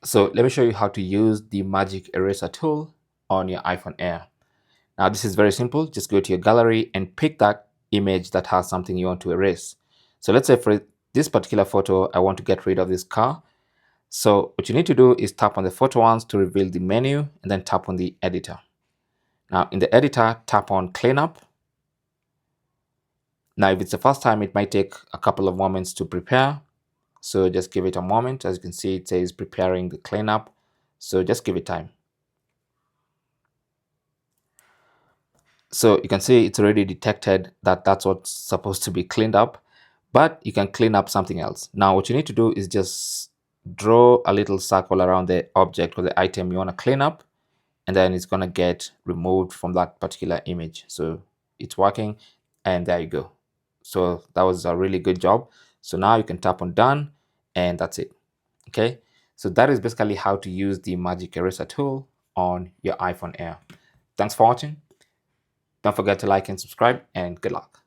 So let me show you how to use the magic eraser tool on your iPhone Air. Now this is very simple. Just go to your gallery and pick that image that has something you want to erase. So let's say for this particular photo, I want to get rid of this car. So what you need to do is tap on the photo once to reveal the menu and then tap on the editor. Now in the editor, tap on cleanup. Now if it's the first time, it might take a couple of moments to prepare. So just give it a moment. As you can see, it says preparing the cleanup. So just give it time. So you can see it's already detected that that's what's supposed to be cleaned up, but you can clean up something else. Now what you need to do is just draw a little circle around the object or the item you want to clean up, and then it's going to get removed from that particular image. So it's working, and there you go. So that was a really good job. So now you can tap on done, and that's it. Okay, so that is basically how to use the magic eraser tool on your iPhone Air. Thanks for watching. Don't forget to like and subscribe, and good luck.